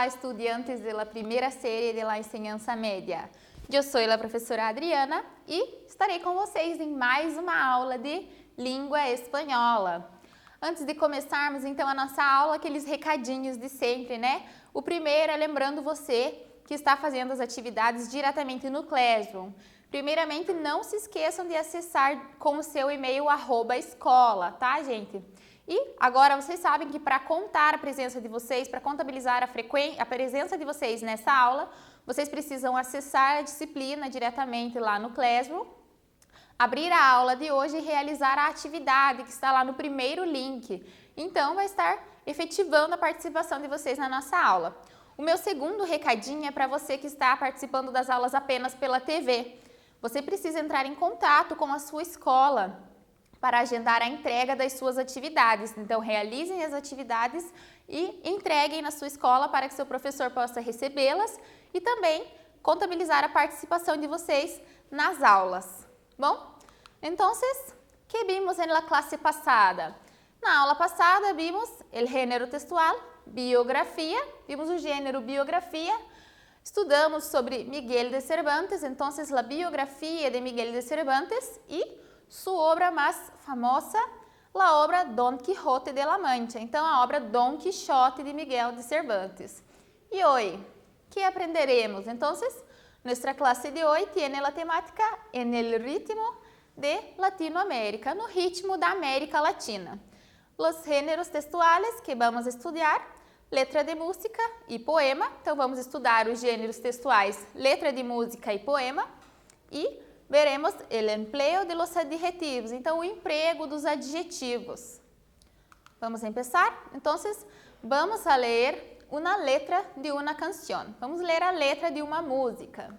Hola, estudiantes de la primera serie de la enseñanza media. Eu sou a professora Adriana e estarei com vocês em mais uma aula de língua espanhola. Antes de começarmos, então, a nossa aula, aqueles recadinhos de sempre, né? O primeiro é lembrando você que está fazendo as atividades diretamente no Classroom. Primeiramente, não se esqueçam de acessar com o seu e-mail @escola, tá, gente? E agora vocês sabem que para contar a presença de vocês, para contabilizar a presença de vocês nessa aula, vocês precisam acessar a disciplina diretamente lá no Classroom, abrir a aula de hoje e realizar a atividade que está lá no primeiro link. Então, vai estar efetivando a participação de vocês na nossa aula. O meu segundo recadinho é para você que está participando das aulas apenas pela TV. Você precisa entrar em contato com a sua escola para agendar a entrega das suas atividades. Então, realizem as atividades e entreguem na sua escola para que seu professor possa recebê-las e também contabilizar a participação de vocês nas aulas. Bom, então, que vimos na classe passada? Na aula passada, vimos o gênero textual, biografia, vimos o gênero biografia, estudamos sobre Miguel de Cervantes, então, a biografia de Miguel de Cervantes e sua obra mais famosa, a obra Don Quijote de la Mancha, então a obra Don Quixote de Miguel de Cervantes. E hoje, que aprenderemos? Então, nossa classe de hoje tem a temática en el ritmo de Latinoamérica, no ritmo da América Latina. Os gêneros textuais que vamos estudar, letra de música e poema, então vamos estudar os gêneros textuais, letra de música e poema, e veremos o empleo de los adjetivos, então o emprego dos adjetivos. Vamos começar? Então, vamos a ler uma letra de uma canção. Vamos ler a letra de uma música.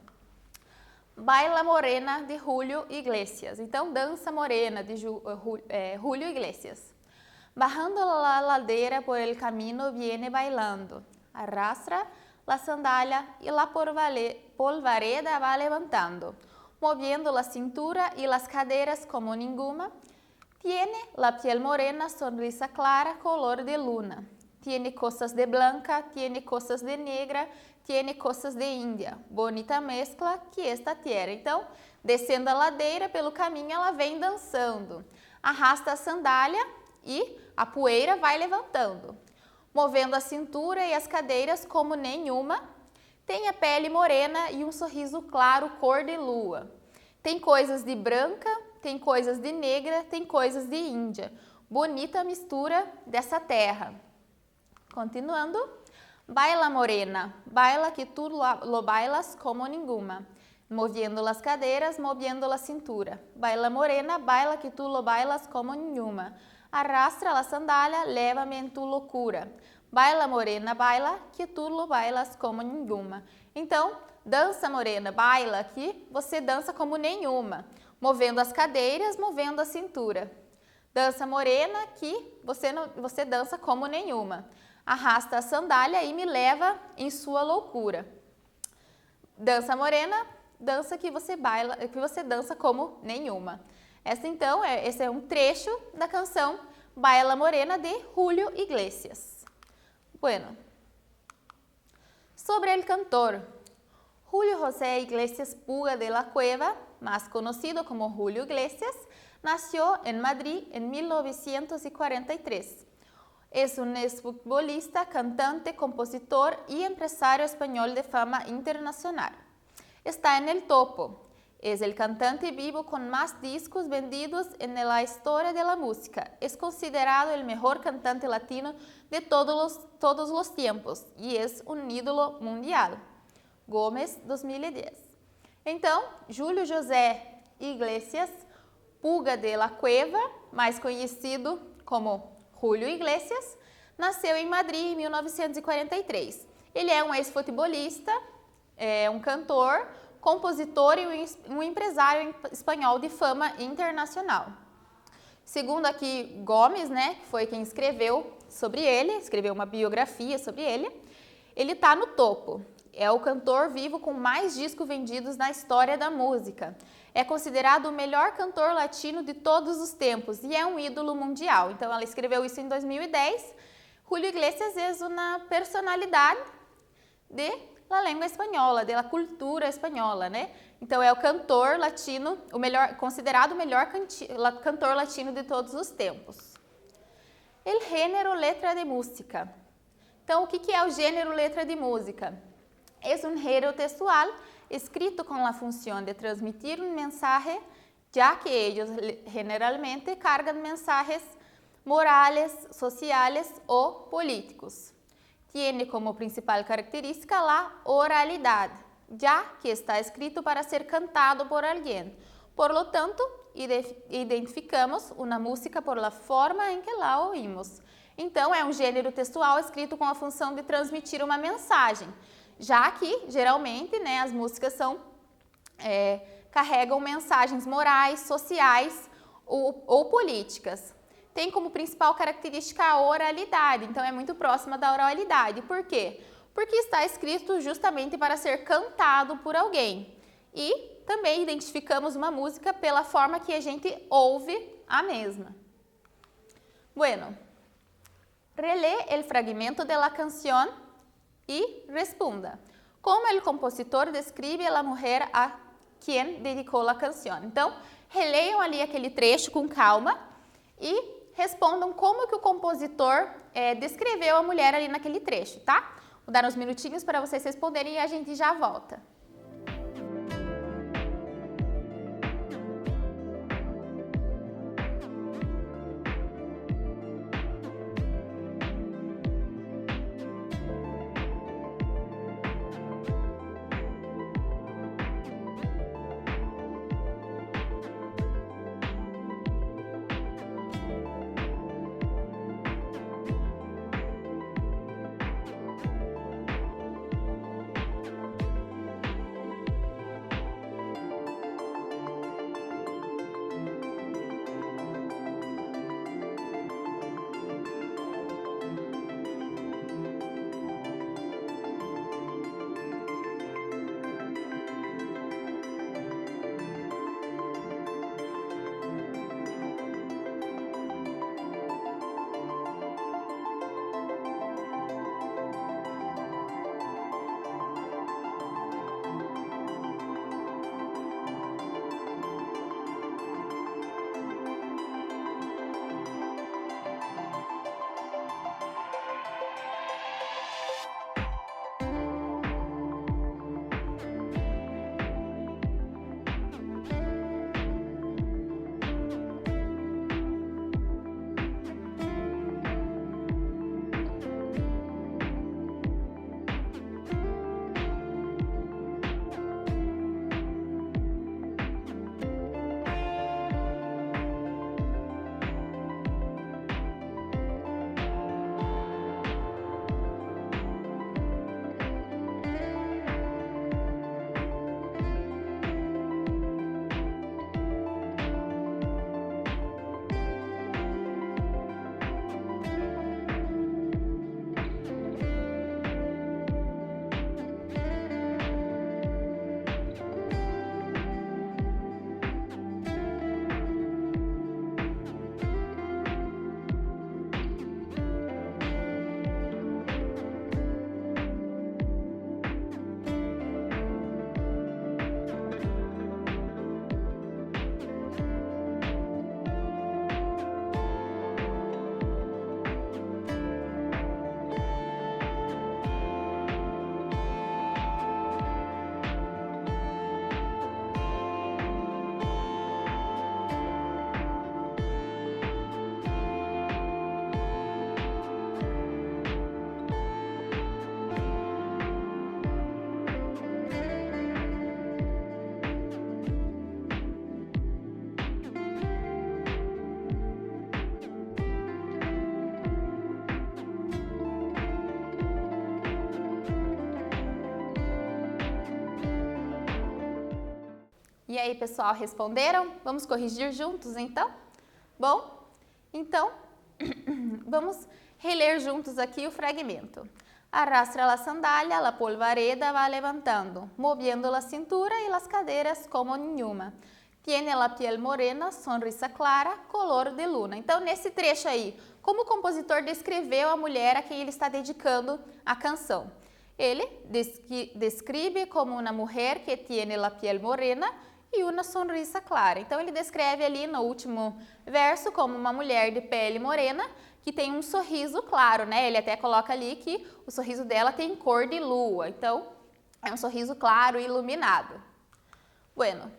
Baila Morena, de Julio Iglesias. Então, Dança Morena, de Julio Iglesias. Bajando la ladera por el camino viene bailando. Arrastra la sandalia y la polvareda va levantando. Moviendo la cintura y las caderas como ninguna. Tiene la piel morena, sonrisa clara, color de luna. Tiene cosas de blanca, tiene cosas de negra, tiene cosas de índia. Bonita mezcla que esta tierra. Então, descendo a ladeira pelo caminho, ela vem dançando. Arrasta a sandália e a poeira vai levantando. Movendo a cintura e as cadeiras como nenhuma. Tem a pele morena e um sorriso claro, cor de lua. Tem coisas de branca, tem coisas de negra, tem coisas de índia. Bonita mistura dessa terra. Continuando. Baila morena, baila que tu lo bailas como ninguna. Moviendo las cadeiras, moviendo la cintura. Baila morena, baila que tu lo bailas como ninguna. Arrastra la sandália, leva-me en tu loucura. Baila morena, baila que tu lo bailas como nenhuma. Então, dança morena, baila que você dança como nenhuma. Movendo as cadeiras, movendo a cintura. Dança morena que você dança como nenhuma. Arrasta a sandália e me leva em sua loucura. Dança morena, dança que você baila, que você dança como nenhuma. Esse é um trecho da canção Baila Morena de Julio Iglesias. Bueno, sobre el cantor, Julio José Iglesias Puga de la Cueva, más conocido como Julio Iglesias, nació en Madrid en 1943. Es un exfutbolista, cantante, compositor y empresario español de fama internacional. Está en el topo. Es el cantante vivo con más discos vendidos en la historia de la música. Es considerado el mejor cantante latino de todos los tiempos y es un ídolo mundial. Gómez, 2010. Então, Júlio José Iglesias Puga de la Cueva, mais conhecido como Julio Iglesias, nasceu em Madrid em 1943. Ele é um ex-futebolista, um cantor, compositor e um empresário espanhol de fama internacional. Segundo aqui Gomes, né, que foi quem escreveu sobre ele, escreveu uma biografia sobre ele, ele está no topo. É o cantor vivo com mais discos vendidos na história da música. É considerado o melhor cantor latino de todos os tempos e é um ídolo mundial. Então, ela escreveu isso em 2010. Julio Iglesias é uma personalidade de la lengua espanhola, de la cultura espanhola, né? Então é o cantor latino, considerado o melhor cantor latino de todos os tempos. El género letra de música. Então, o que é o gênero letra de música? É um género textual escrito com a função de transmitir um mensagem, já que eles generalmente carregam mensajes morales, sociales ou políticos. Tiene como principal característica a oralidade, já que está escrito para ser cantado por alguém. Por lo tanto, identificamos uma música por la forma em que la oímos. Então, é um gênero textual escrito com a função de transmitir uma mensagem, já que, geralmente, né, as músicas carregam mensagens morais, sociais ou políticas. Tem como principal característica a oralidade, então é muito próxima da oralidade. Por quê? Porque está escrito justamente para ser cantado por alguém. E também identificamos uma música pela forma que a gente ouve a mesma. Bueno, relé el fragmento de la canción y responda. Como el compositor describe a mulher a quem dedicou a canção. Então, releiam ali aquele trecho com calma e respondam como que o compositor descreveu a mulher ali naquele trecho, tá? Vou dar uns minutinhos para vocês responderem e a gente já volta. E aí, pessoal, responderam? Vamos corrigir juntos, então? Bom, então, vamos reler juntos aqui o fragmento. Arrastra la sandália, la polvareda va levantando, moviendo la cintura y las caderas como nenhuma. Tiene la piel morena, sonrisa clara, color de luna. Então, nesse trecho aí, como o compositor descreveu a mulher a quem ele está dedicando a canção? Ele descreve como uma mulher que tem a pele morena e uma sonrisa clara. Então, ele descreve ali no último verso como uma mulher de pele morena que tem um sorriso claro, né? Ele até coloca ali que o sorriso dela tem cor de lua. Então, é um sorriso claro e iluminado. Bueno,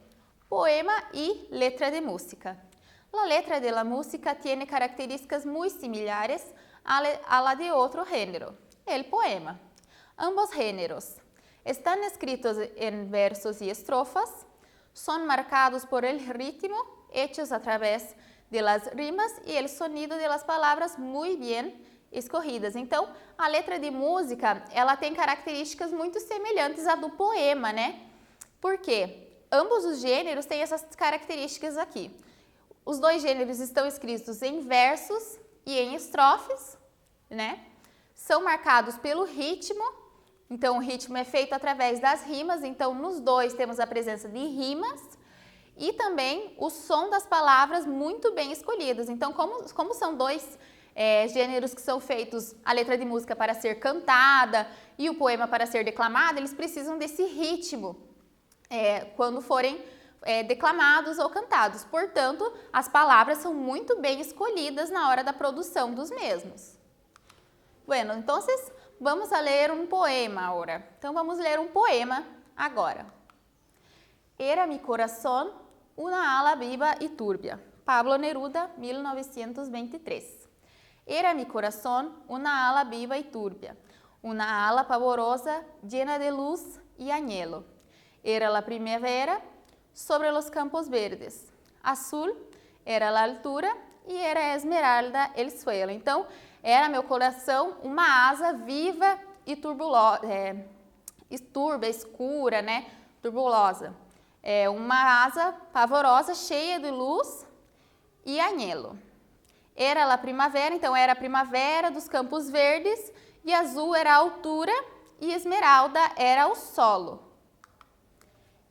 poema y letra de música. La letra de la música tiene características muy similares a la de otro género, el poema. Ambos géneros están escritos en versos y estrofas, son marcados por el ritmo, hechos a través de las rimas y el sonido de las palabras muy bien escorridas. Então, a letra de música, ela tem características muito semelhantes à do poema, né? Por quê? Ambos os gêneros têm essas características aqui. Os dois gêneros estão escritos em versos e em estrofes, né? São marcados pelo ritmo, então o ritmo é feito através das rimas, então nos dois temos a presença de rimas e também o som das palavras muito bem escolhidas. Então, como são dois gêneros que são feitos, a letra de música para ser cantada e o poema para ser declamado, eles precisam desse ritmo quando forem declamados ou cantados. Portanto, as palavras são muito bem escolhidas na hora da produção dos mesmos. Bueno, então vamos a ler um poema agora. Então, vamos ler um poema agora. Era mi corazón una ala viva y turbia. Pablo Neruda, 1923. Era mi corazón una ala viva y turbia, una ala pavorosa llena de luz y anhelo. Era la primavera sobre los campos verdes. Azul era la altura e era esmeralda el suelo. Então, era meu coração uma asa viva e turba, escura, né? Turbulosa. Uma asa pavorosa, cheia de luz e anhelo. Era la primavera, então era a primavera dos campos verdes, e azul era a altura e esmeralda era o solo.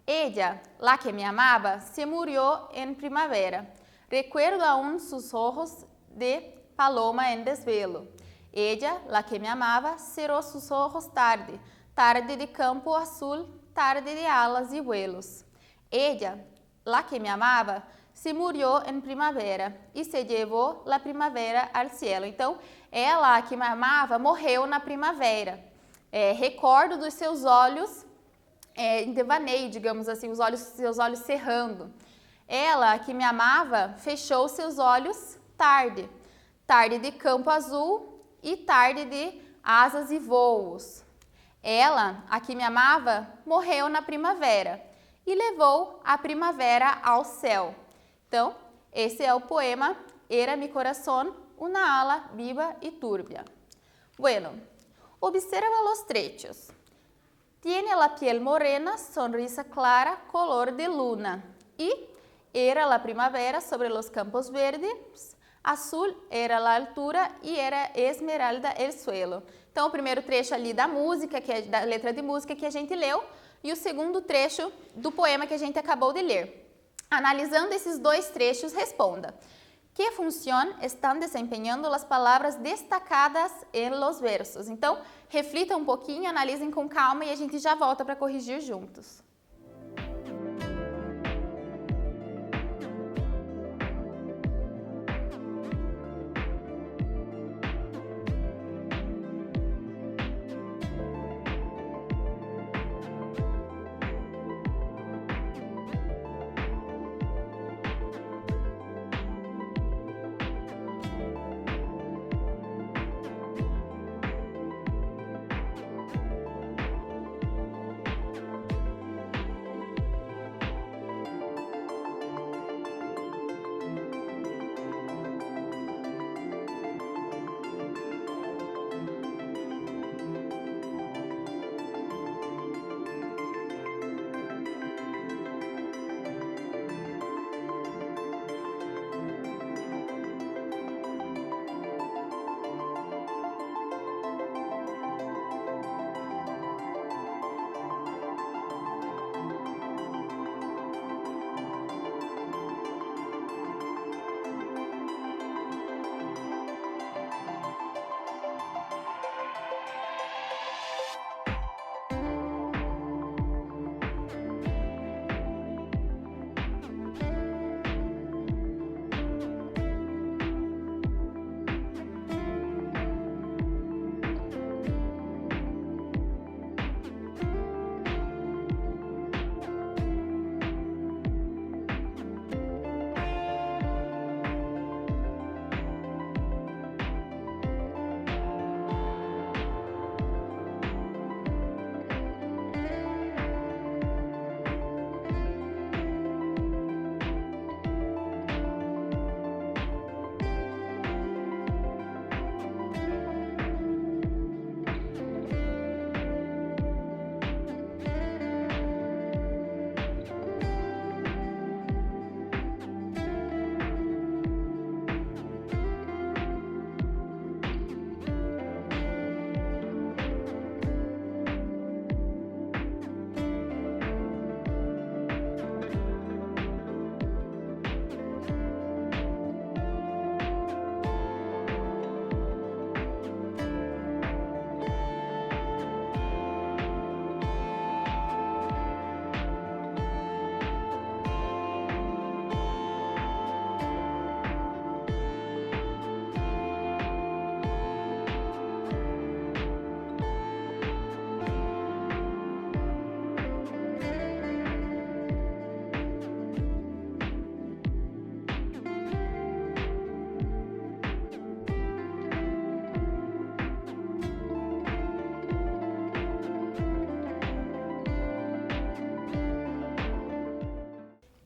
Ella, la que me amaba, se murió en primavera. Recuerdo aún sus ojos de paloma en desvelo. Ella, la que me amaba, cerró sus ojos tarde, tarde de campo azul, tarde de alas y vuelos. Ella, la que me amaba, se murió en primavera e se llevó la primavera al cielo. Então, ela que me amava morreu na primavera. Recordo dos seus olhos em devaneio, digamos assim, seus olhos cerrando. Ela que me amava fechou seus olhos tarde, tarde de campo azul e tarde de asas e voos. Ela, a que me amava, morreu na primavera e levou a primavera ao céu. Então, esse é o poema Era mi corazón una ala viva y turbia. Bueno, observa los trechos. Tiene la piel morena, sonrisa clara, color de luna. Y era la primavera sobre los campos verdes, azul era la altura e era esmeralda el suelo. Então, o primeiro trecho ali da música, que é da letra de música que a gente leu, e o segundo trecho do poema que a gente acabou de ler. Analisando esses dois trechos, responda: que função estão desempenhando as palavras destacadas em los versos? Então, reflita um pouquinho, analisem com calma e a gente já volta para corrigir juntos.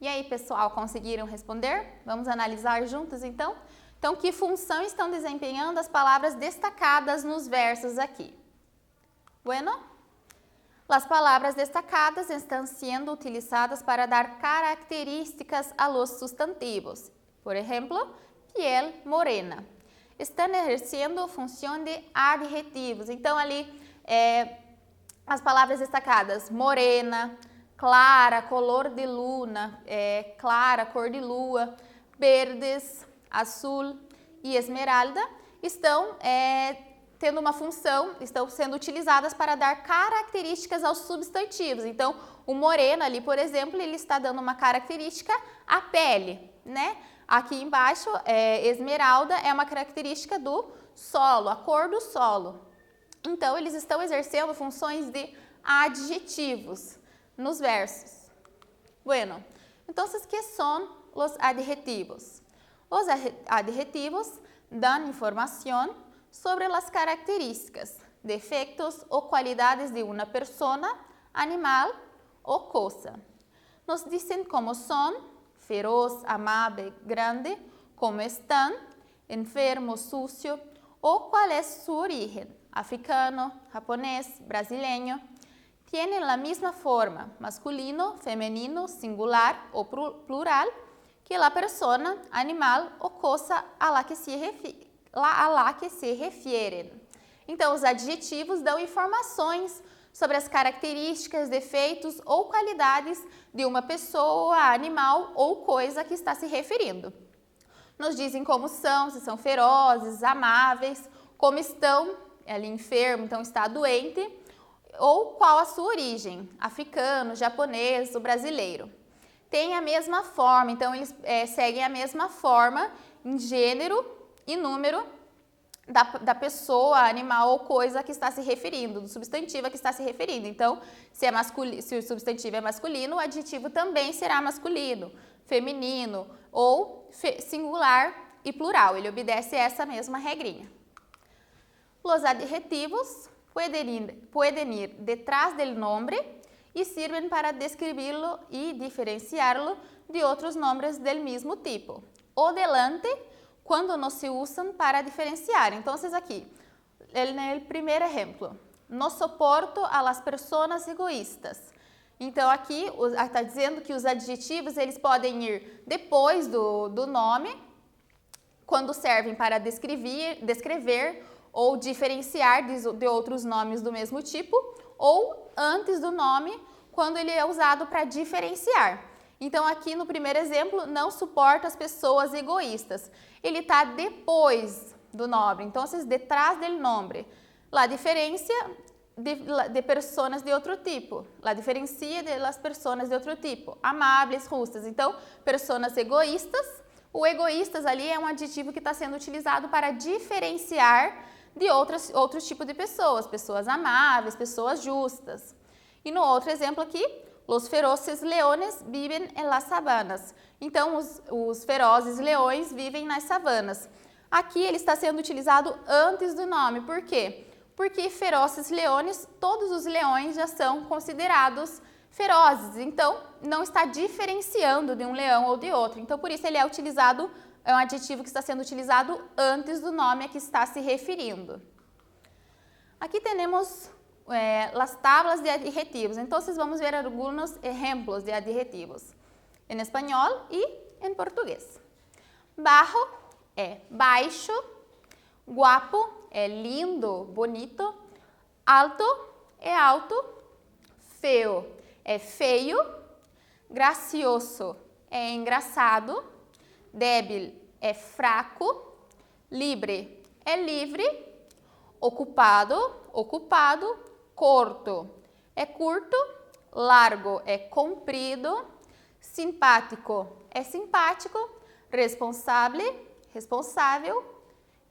E aí, pessoal, conseguiram responder? Vamos analisar juntos, então? Então, que função estão desempenhando as palavras destacadas nos versos aqui? Bueno, las palabras destacadas están siendo utilizadas para dar características a los sustantivos. Por ejemplo, piel morena. Estão exercendo função de adjetivos. Então, ali, as palavras destacadas, morena, clara, color de luna, clara, cor de lua, verdes, azul e esmeralda, estão tendo uma função, estão sendo utilizadas para dar características aos substantivos. Então, o moreno ali, por exemplo, ele está dando uma característica à pele, né? Aqui embaixo, esmeralda é uma característica do solo, a cor do solo. Então, eles estão exercendo funções de adjetivos nos versos. Bueno, entonces, ¿qué son los adjetivos? Os adjetivos dan información sobre las características, defectos o cualidades de una persona, animal o cosa. Nos dicen cómo son, feroz, amable, grande, cómo están, enfermo, sucio, o cuál es su origen, africano, japonés, brasileño. Tienen la misma forma, masculino, femenino, singular o plural, que la persona, animal o cosa a la que se refieren. Então, os adjetivos dão informações sobre as características, defeitos ou qualidades de uma pessoa, animal ou coisa que está se referindo. Nos dizem como são, se são ferozes, amáveis, como estão, ali enfermo, então está doente, ou qual a sua origem, africano, japonês ou brasileiro. Tem a mesma forma, então eles seguem a mesma forma em gênero e número da pessoa, animal ou coisa que está se referindo, do substantivo a que está se referindo. Então, se o substantivo é masculino, o adjetivo também será masculino, feminino ou singular e plural. Ele obedece essa mesma regrinha. Os adjetivos pueden ir detrás del nombre y sirven para describirlo y diferenciarlo de otros nombres del mismo tipo. O delante, quando não se usam para diferenciar. Então, aqui, no primeiro exemplo, não suporto a las personas egoístas. Então, aqui está dizendo que os adjetivos eles podem ir depois do nome, quando servem para descrever ou diferenciar de outros nomes do mesmo tipo, ou antes do nome, quando ele é usado para diferenciar. Então, aqui no primeiro exemplo, não suporta as pessoas egoístas. Ele está depois do nome, então, detrás del nombre. La diferencia de personas de outro tipo. La diferencia de las personas de outro tipo. Amáveis, justas. Então, personas egoístas. O egoístas ali é um adjetivo que está sendo utilizado para diferenciar de outros tipos de pessoas. Pessoas amáveis, pessoas justas. E no outro exemplo aqui, los feroces leones vivem en las sabanas. Então, os ferozes leões vivem nas savanas. Aqui ele está sendo utilizado antes do nome. Por quê? Porque feroces leones, todos os leões já são considerados ferozes. Então, não está diferenciando de um leão ou de outro. Então, por isso ele é utilizado, é um adjetivo que está sendo utilizado antes do nome a que está se referindo. Aqui temos las tablas de adjetivos. Então, vamos ver alguns exemplos de adjetivos em espanhol e em português. Bajo é baixo, guapo é lindo, bonito, alto é alto, feo é feio, gracioso é engraçado, débil é fraco, libre é livre, ocupado, ocupado, corto é curto, largo é comprido, simpático é simpático, responsável,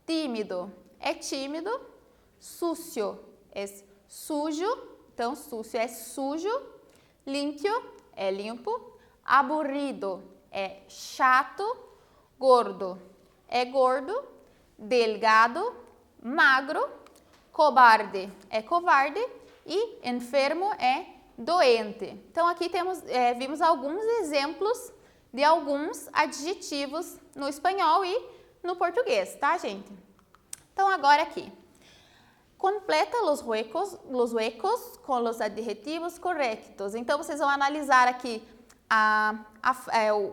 tímido é tímido, sucio é sujo, então sucio é sujo, limpio é limpo, aburrido é chato, gordo é gordo, delgado, magro, cobarde é covarde e enfermo é doente. Então, aqui vimos alguns exemplos de alguns adjetivos no espanhol e no português, tá, gente? Então, agora aqui. Completa los huecos com los adjetivos correctos. Então, vocês vão analisar aqui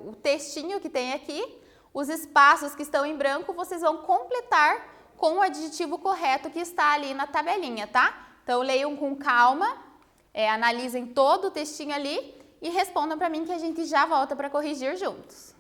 o textinho que tem aqui, os espaços que estão em branco, vocês vão completar com o adjetivo correto que está ali na tabelinha, tá? Então, leiam com calma, analisem todo o textinho ali e respondam para mim que a gente já volta para corrigir juntos.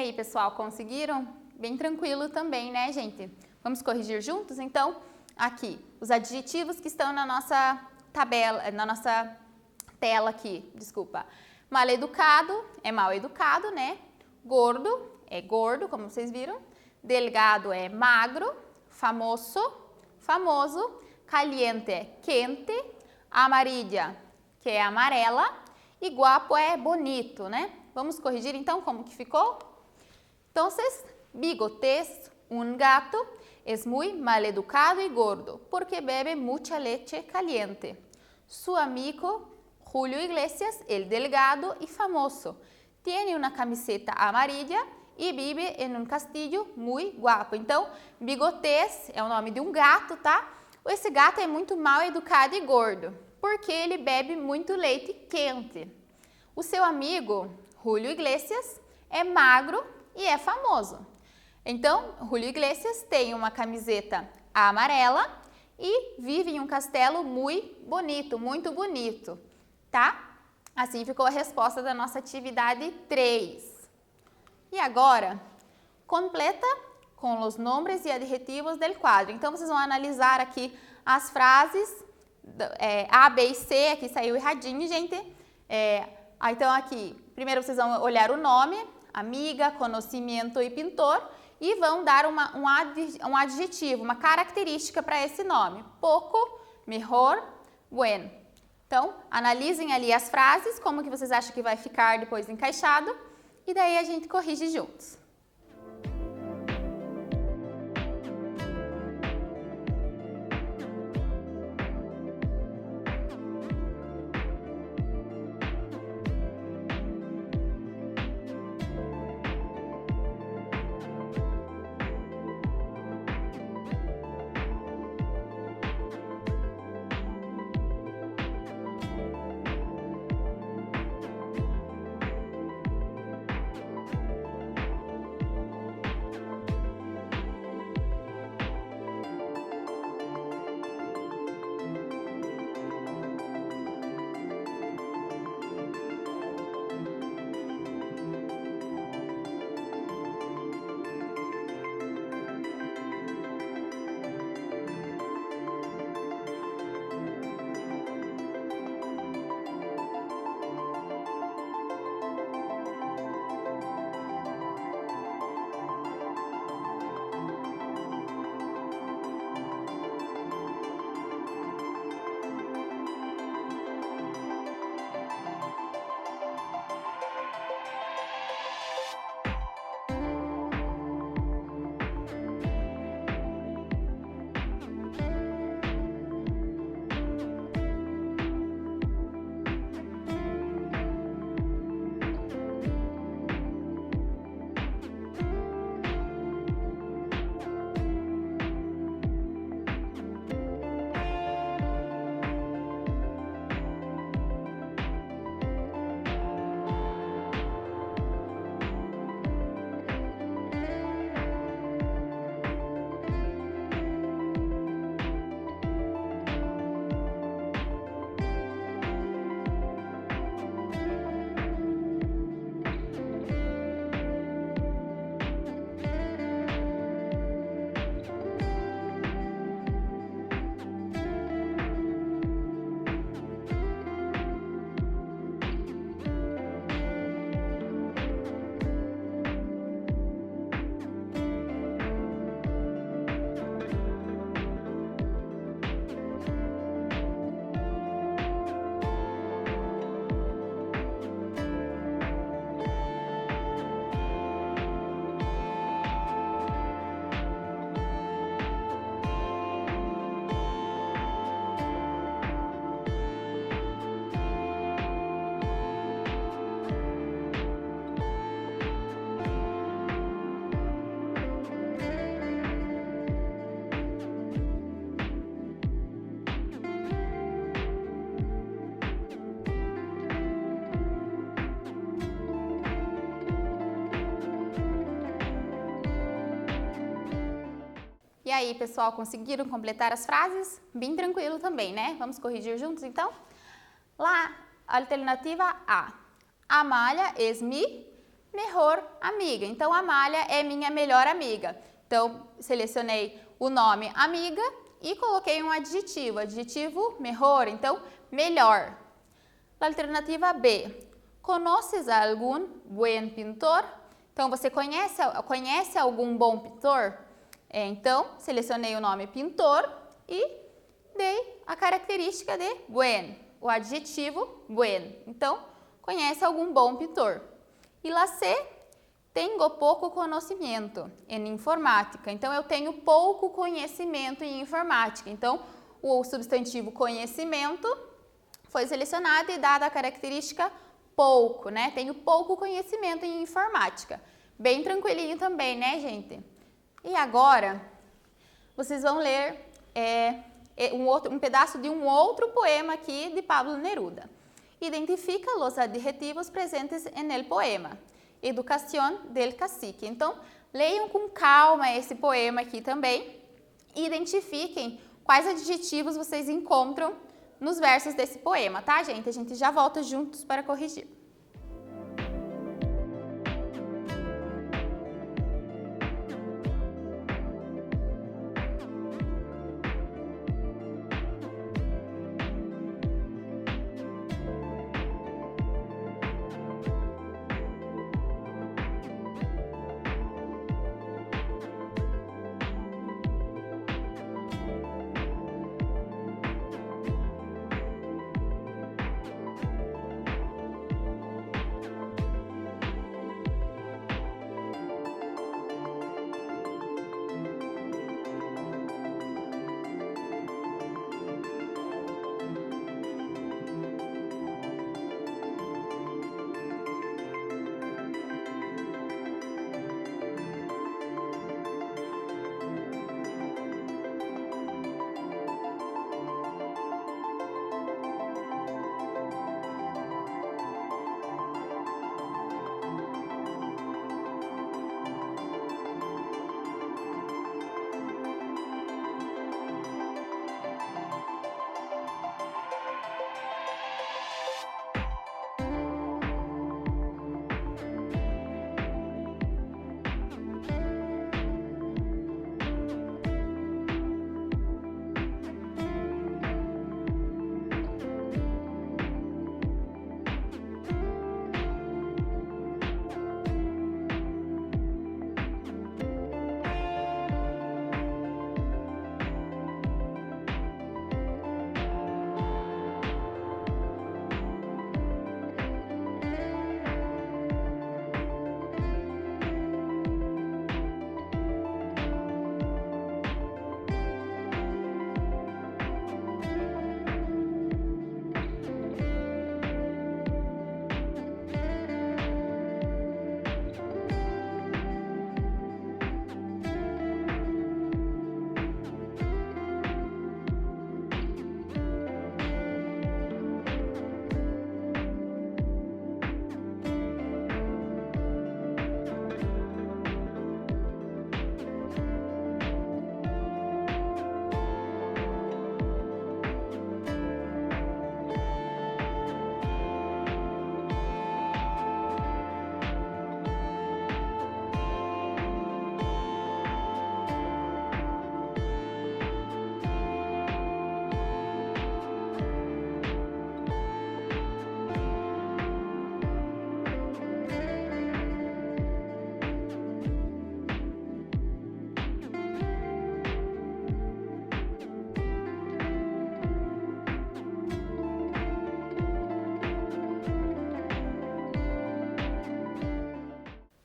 aí, pessoal, conseguiram? Bem tranquilo também, né, gente? Vamos corrigir juntos? Então, aqui, os adjetivos que estão na nossa tabela, na nossa tela aqui, desculpa. Mal-educado é mal-educado, né? Gordo é gordo, como vocês viram. Delgado é magro. Famoso, famoso. Caliente é quente. Amarilla, que é amarela. E guapo é bonito, né? Vamos corrigir então como que ficou? Entonces, Bigotes, un gato, es muy maleducado y gordo porque bebe mucha leche caliente. Su amigo Julio Iglesias, el delgado y famoso, tiene una camiseta amarilla e vive em um castillo muito guapo. Então, Bigotes é o nome de um gato, tá? Esse gato é muito mal educado e gordo, porque ele bebe muito leite quente. O seu amigo, Julio Iglesias, é magro e é famoso. Então, Julio Iglesias tem uma camiseta amarela e vive em um castelo muito bonito, tá? Assim ficou a resposta da nossa atividade 3. E agora, completa com os nomes e adjetivos do quadro. Então, vocês vão analisar aqui as frases A, B e C. Aqui saiu erradinho, gente. Então, aqui, primeiro vocês vão olhar o nome, amiga, conhecimento e pintor, e vão dar um adjetivo, uma característica para esse nome. Pouco, melhor, bueno. Então, analisem ali as frases, como que vocês acham que vai ficar depois encaixado, e daí a gente corrige juntos. E aí, pessoal, conseguiram completar as frases? Bem tranquilo também, né? Vamos corrigir juntos, então? Lá, alternativa A. Amália es mi mejor amiga. Então, Amália é minha melhor amiga. Então, selecionei o nome amiga e coloquei um adjetivo. Adjetivo mejor, então, melhor. Alternativa B. Conoces algum buen pintor? Então, você conhece algum bom pintor? Então, selecionei o nome pintor e dei a característica de buen, o adjetivo buen. Então, conhece algum bom pintor. E lá C, tenho pouco conhecimento em informática. Então, eu tenho pouco conhecimento em informática. Então, o substantivo conhecimento foi selecionado e dada a característica pouco, né? Tenho pouco conhecimento em informática. Bem tranquilinho também, né, gente? E agora, vocês vão ler um pedaço de um outro poema aqui de Pablo Neruda. Identifica os adjetivos presentes no poema. Educación del cacique. Então, leiam com calma esse poema aqui também e identifiquem quais adjetivos vocês encontram nos versos desse poema, tá, gente? A gente já volta juntos para corrigir.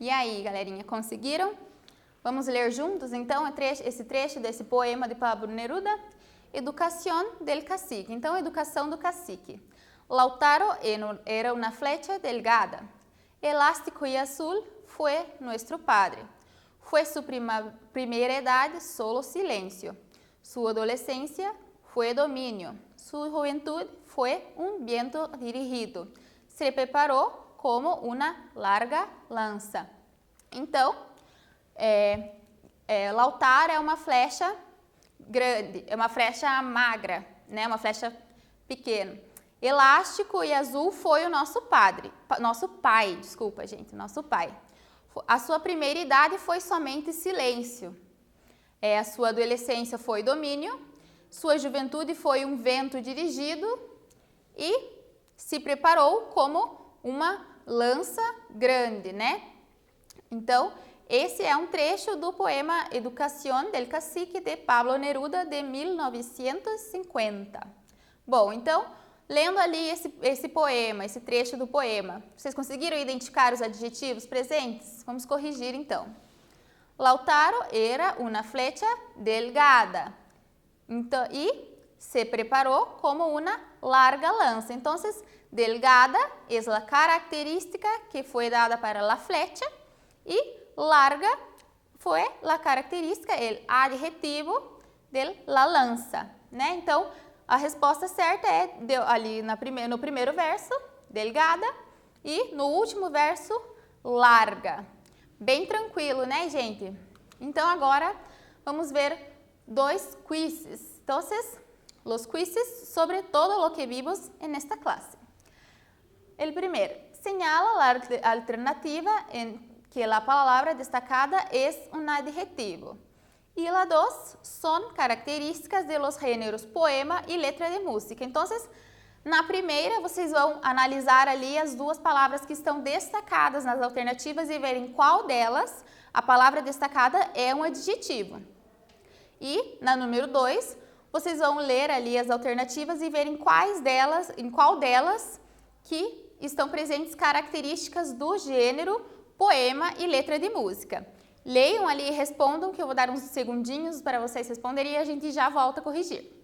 E aí, galerinha, conseguiram? Vamos ler juntos, então, esse trecho desse poema de Pablo Neruda? Educación del cacique. Então, educação do cacique. Lautaro era una flecha delgada, elástico y azul fue nuestro padre. Fue su primera edad solo silencio. Su adolescencia fue dominio. Su juventud fue un viento dirigido. Se preparó como uma larga lança. Então, Lautaro é uma flecha grande, é uma flecha magra, né? Uma flecha pequena. Elástico e azul foi o nosso pai. A sua primeira idade foi somente silêncio. A sua adolescência foi domínio. Sua juventude foi um vento dirigido e se preparou como uma lança grande, né? Então, esse é um trecho do poema Educación del Cacique de Pablo Neruda de 1950. Bom, então, lendo ali esse poema, esse trecho do poema, vocês conseguiram identificar os adjetivos presentes? Vamos corrigir então. Lautaro era una flecha delgada. Então, e se preparou como una larga lanza. Então, delgada é a característica que foi dada para la flecha e larga foi a característica, o adjetivo de la lanza, né? Então, a resposta certa é ali no primeiro verso, delgada, e no último verso, larga. Bem tranquilo, né, gente? Então, agora vamos ver 2 quizzes. Entonces, los quizzes sobre todo lo que vimos en esta clase. El primero, señala la alternativa en que la palabra destacada es un adjetivo. Y la 2 son características de los géneros poema e letra de música. Então, na primeira, vocês vão analisar ali as 2 palavras que estão destacadas nas alternativas e verem qual delas a palavra destacada é um adjetivo. E na número 2, vocês vão ler ali as alternativas e verem em qual delas que estão presentes características do gênero poema e letra de música. Leiam ali e respondam, que eu vou dar uns segundinhos para vocês responderem e a gente já volta a corrigir.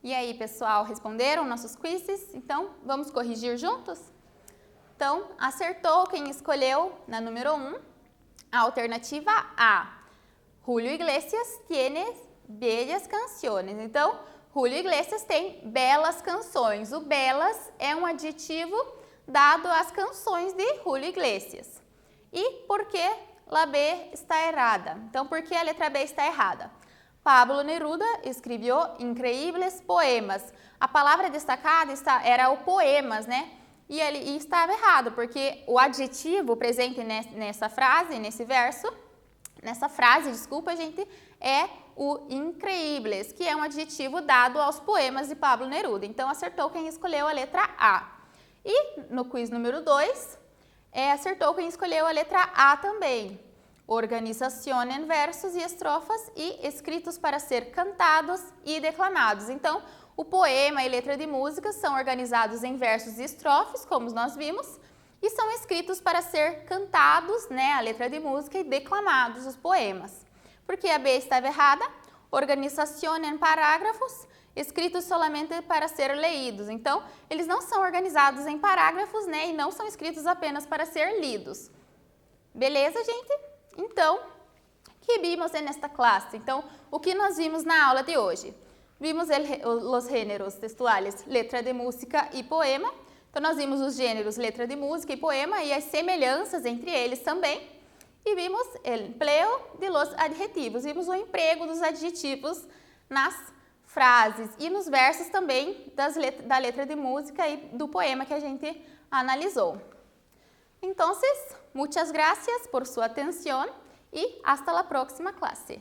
E aí, pessoal, responderam nossos quizzes? Então, vamos corrigir juntos? Então, acertou quem escolheu na número 1, a alternativa A. Julio Iglesias tiene bellas canciones. Então, Julio Iglesias tem belas canções. O belas é um adjetivo dado às canções de Julio Iglesias. E por que a B está errada? Então, por que a letra B está errada? Pablo Neruda escreveu increíbles poemas. A palavra destacada era o poemas, né? E estava errado, porque o adjetivo presente nessa frase, é o increíbles, que é um adjetivo dado aos poemas de Pablo Neruda. Então, acertou quem escolheu a letra A. E no quiz número 2, acertou quem escolheu a letra A também. Organização em versos e estrofas e escritos para ser cantados e declamados. Então, o poema e letra de música são organizados em versos e estrofes, como nós vimos, e são escritos para ser cantados, né, a letra de música, e declamados os poemas. Porque a B estava errada, organização em parágrafos, escritos solamente para ser leídos. Então, eles não são organizados em parágrafos, né, e não são escritos apenas para ser lidos. Beleza, gente? Então, que vimos nesta classe? Então, o que nós vimos na aula de hoje? Vimos os gêneros textuais, letra de música e poema. Então, nós vimos os gêneros letra de música e poema e as semelhanças entre eles também. E vimos o empleo de los adjetivos, vimos o emprego dos adjetivos nas frases e nos versos também da letra de música e do poema que a gente analisou. Então, muchas gracias por su atención y hasta la próxima clase.